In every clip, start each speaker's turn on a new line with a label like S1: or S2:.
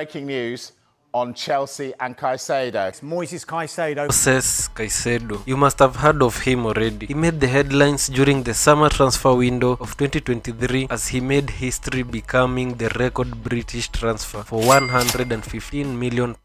S1: Breaking news on Chelsea and Caicedo.
S2: Moisés Caicedo.
S3: Moisés Caicedo. You must have heard of him already. He made the headlines during the summer transfer window of 2023 as he made history, becoming the record British transfer for £115 million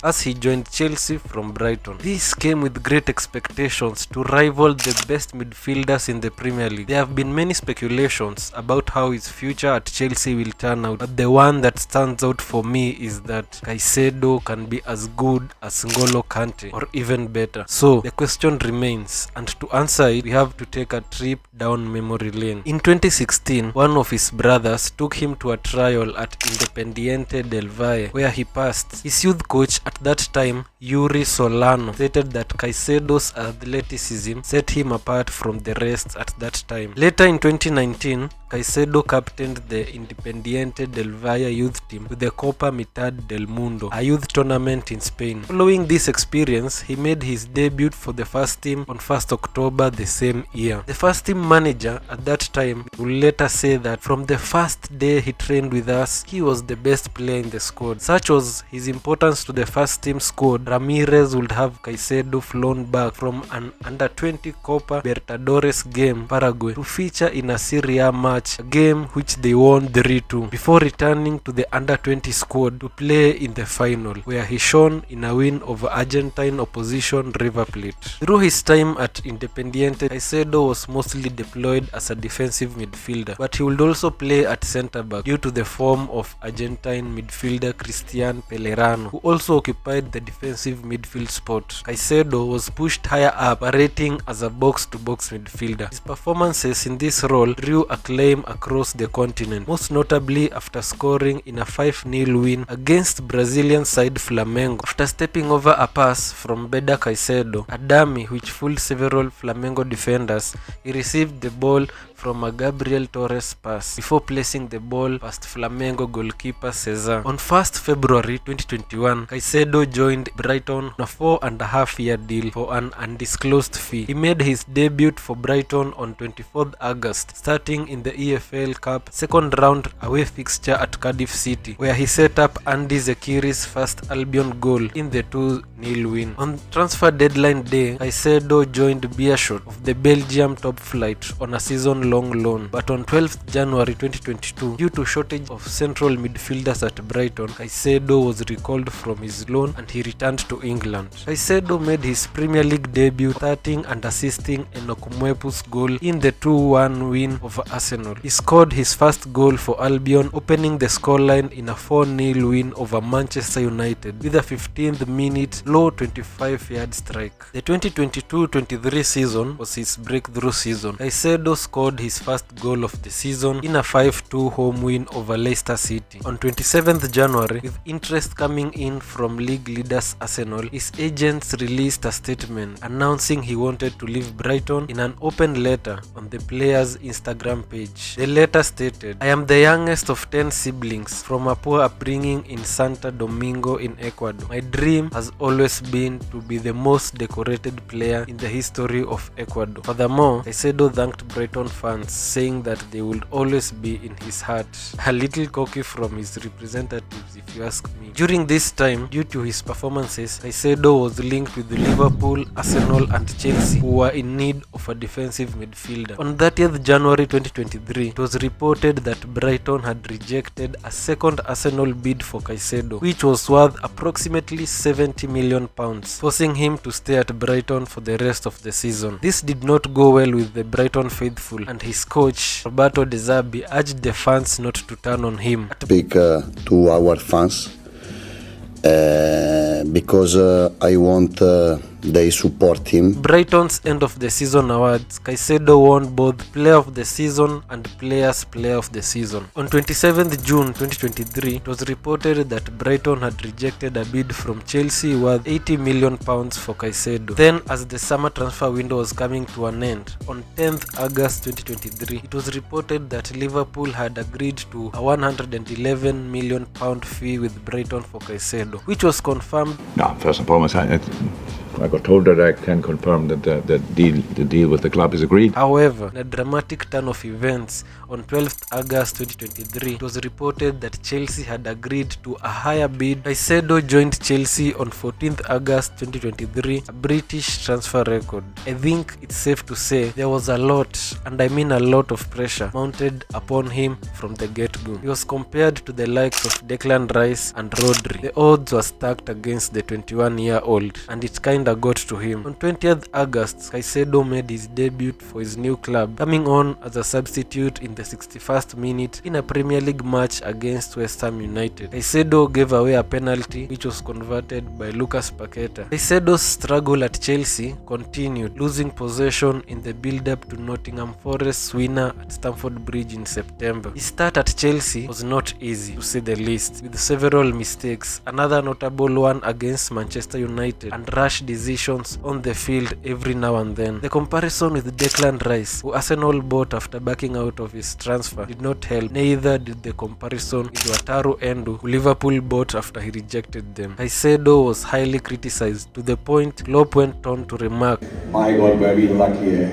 S3: as he joined Chelsea from Brighton. This came with great expectations to rival the best midfielders in the Premier League. There have been many speculations about how his future at Chelsea will turn out, but the one that stands out for me is that Caicedo can be as good as N'Golo Kanté or even better. So the question remains, and to answer it we have to take a trip down memory lane. In 2016, one of his brothers took him to a trial at Independiente del Valle where he passed. His youth coach at that time, Yuri Solano, stated that Caicedo's athleticism set him apart from the rest at that time. Later in 2019, Caicedo captained the Independiente del Valle youth team to the Copa Mitad del Mundo, a youth tournament in Spain. Following this experience, he made his debut for the first team on 1st October the same year. The first team manager at that time would later say that from the first day he trained with us, he was the best player in the squad. Such was his importance to the first team squad, Ramirez would have Caicedo flown back from an under-20 Copa Libertadores game, Paraguay, to feature in a Serie A match, a game which they won 3-2, before returning to the under-20 squad to play in the final, where he shone in a win over Argentine opposition River Plate. Through his time at Independiente, Caicedo was mostly deployed as a defensive midfielder, but he would also play at centre-back due to the form of Argentine midfielder Cristian Pellerano, who also occupied the defensive midfield spot. Caicedo was pushed higher up, operating as a box-to-box midfielder. His performances in this role drew acclaim across the continent, most notably after scoring in a 5-0 win against Brazilian side Flamengo. After stepping over a pass from Beda Caicedo, a dummy which fooled several Flamengo defenders, he received the ball from a Gabriel Torres pass before placing the ball past Flamengo goalkeeper Cesar. On 1st February 2021, Caicedo joined Brighton on a 4.5-year deal for an undisclosed fee. He made his debut for Brighton on 24th August, starting in the EFL Cup second round away fixture at Cardiff City, where he set up Andy Zekiri's first Albion goal in the 2-0 win. On transfer deadline day, Caicedo joined Beerschot of the Belgium top flight on a season-long loan, but on 12th January 2022, due to shortage of central midfielders at Brighton, Caicedo was recalled from his loan and he returned to England. Caicedo made his Premier League debut, starting and assisting Enokumwepu's goal in the 2-1 win over Arsenal. He scored his first goal for Albion, opening the scoreline in a 4-0 win over Manchester United with a 15th minute low 25-yard strike. The 2022-23 season was his breakthrough season. Caicedo scored his first goal of the season in a 5-2 home win over Leicester City. On 27th January, with interest coming in from league leaders Arsenal, his agents released a statement announcing he wanted to leave Brighton in an open letter on the player's Instagram page. The letter stated, "I am the youngest of 10 siblings from a poor upbringing in Santo Domingo in Ecuador. My dream has always been to be the most decorated player in the history of Ecuador." Furthermore, Caicedo thanked Brighton fans, saying that they would always be in his heart. A little cocky from his representatives, if you ask me. During this time, due to his performances, Caicedo was linked with Liverpool, Arsenal and Chelsea, who were in need of a defensive midfielder. On 30th January 2023, it was reported that Brighton had rejected a second Arsenal bid for Caicedo, which was worth approximately £70 million, forcing him to stay at Brighton for the rest of the season. This did not go well with the Brighton faithful, and his coach, Roberto De Zerbi, urged the fans not to turn on him.
S4: Speak to our fans because I want they support him.
S3: Brighton's end of the season awards, Caicedo won both Player of the Season and Players Player of the Season. On 27th June 2023, it was reported that Brighton had rejected a bid from Chelsea worth £80 million for Caicedo. Then, as the summer transfer window was coming to an end, on 10th August 2023, it was reported that Liverpool had agreed to a £111 million fee with Brighton for Caicedo, which was confirmed.
S5: No, first and foremost,
S2: I got told that I can confirm that the deal with the club is agreed.
S3: However, in a dramatic turn of events, on 12th August 2023, it was reported that Chelsea had agreed to a higher bid. Caicedo joined Chelsea on 14th August 2023, a British transfer record. I think it's safe to say there was a lot, and I mean a lot of pressure mounted upon him from the get-go. He was compared to the likes of Declan Rice and Rodri. The odds were stacked against the 21-year-old, and it kinda got to him. On 20th August, Caicedo made his debut for his new club, coming on as a substitute in the 61st minute in a Premier League match against West Ham United. Caicedo gave away a penalty which was converted by Lucas Paqueta. Caicedo's struggle at Chelsea continued, losing possession in the build-up to Nottingham Forest's winner at Stamford Bridge in September. His start at Chelsea was not easy, to say the least, with several mistakes, another notable one against Manchester United, and rash decisions on the field every now and then. The comparison with Declan Rice, who Arsenal bought after backing out of his transfer, did not help. Neither did the comparison with Wataru Endo, who Liverpool bought after he rejected them. Caicedo was highly criticized, to the point Klopp went on to remark,
S5: "My God, were we lucky,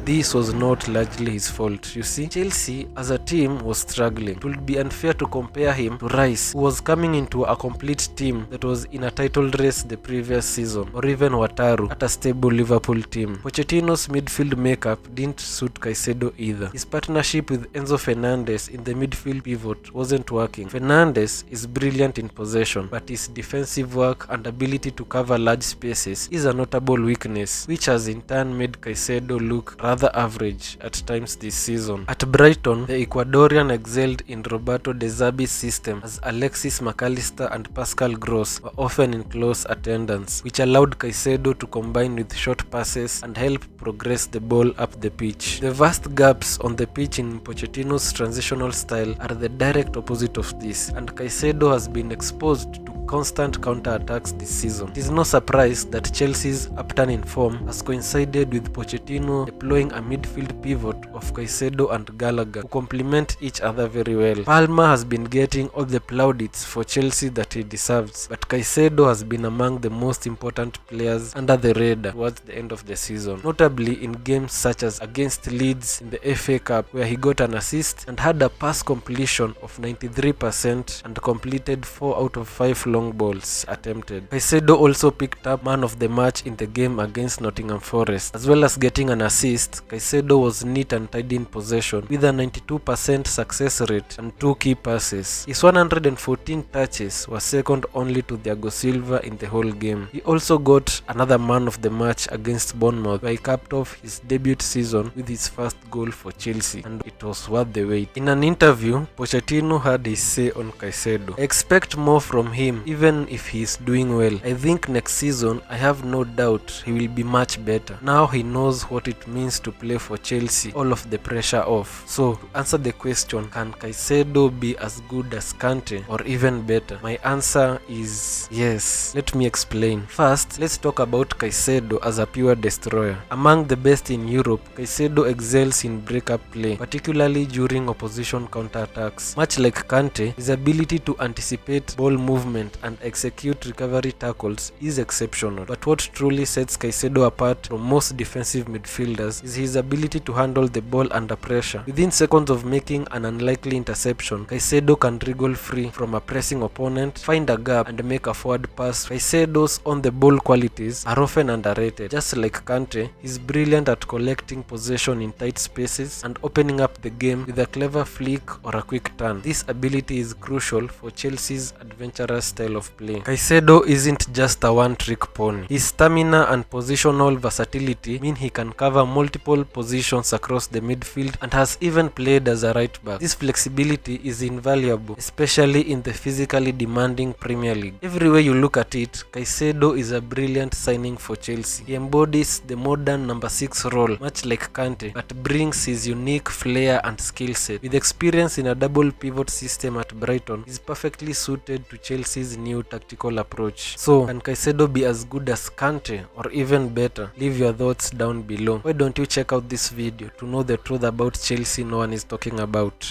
S3: this was not largely his fault. You see, Chelsea as a team was struggling. It would be unfair to compare him to Rice, who was coming into a complete team that was in a title race the previous season, or even Wataru at a stable Liverpool team. Pochettino's midfield makeup didn't suit Caicedo either. His partnership with Enzo Fernandez in the midfield pivot wasn't working. Fernandez is brilliant in possession, but his defensive work and ability to cover large spaces is a notable weakness, which has in turn made Caicedo look rather average at times this season. At Brighton, the Ecuadorian excelled in Roberto De Zerbi's system, as Alexis McAllister and Pascal Gross were often in close attendance, which allowed Caicedo to combine with short passes and help progress the ball up the pitch. The vast gaps on the pitch in Pochettino's transitional style are the direct opposite of this, and Caicedo has been exposed to constant counter-attacks this season. It is no surprise that Chelsea's upturn in form has coincided with Pochettino deploying a midfield pivot of Caicedo and Gallagher, who complement each other very well. Palmer has been getting all the plaudits for Chelsea that he deserves, but Caicedo has been among the most important players under the radar towards the end of the season, notably in games such as against Leeds in the FA Cup, where he got an assist and had a pass completion of 93% and completed 4 out of 5 long balls attempted. Caicedo also picked up man of the match in the game against Nottingham Forest. As well as getting an assist, Caicedo was neat and tidy in possession with a 92% success rate and 2 key passes. His 114 touches were second only to Thiago Silva in the whole game. He also got another man of the match against Bournemouth, where he capped off his debut season with his first goal for Chelsea, and it was worth the wait. In an interview, Pochettino had his say on Caicedo. I expect more from him, even if he is doing well. I think next season, I have no doubt he will be much better. Now he knows what it means to play for Chelsea, all of the pressure off. So, to answer the question, can Caicedo be as good as Kanté or even better? My answer is yes. Let me explain. First, let's talk about Caicedo as a pure destroyer. Among the best in Europe, Caicedo excels in break-up play, particularly during opposition counter-attacks. Much like Kanté, his ability to anticipate ball movement and execute recovery tackles is exceptional. But what truly sets Caicedo apart from most defensive midfielders is his ability to handle the ball under pressure. Within seconds of making an unlikely interception, Caicedo can wriggle free from a pressing opponent, find a gap, and make a forward pass. Caicedo's on-the-ball qualities are often underrated. Just like Kanté, he's brilliant at collecting possession in tight spaces and opening up the game with a clever flick or a quick turn. This ability is crucial for Chelsea's adventurous style of play. Caicedo isn't just a one-trick pony. His stamina and positional versatility mean he can cover multiple positions across the midfield and has even played as a right back. This flexibility is invaluable, especially in the physically demanding Premier League. Every way you look at it, Caicedo is a brilliant signing for Chelsea. He embodies the modern number 6 role, much like Kanté, but brings his unique flair and skill set. With experience in a double pivot system at Brighton, he's perfectly suited to Chelsea's new tactical approach. So, can Caicedo be as good as Kanté or even better? Leave your thoughts down below. Why don't you check out this video to know the truth about Chelsea no one is talking about?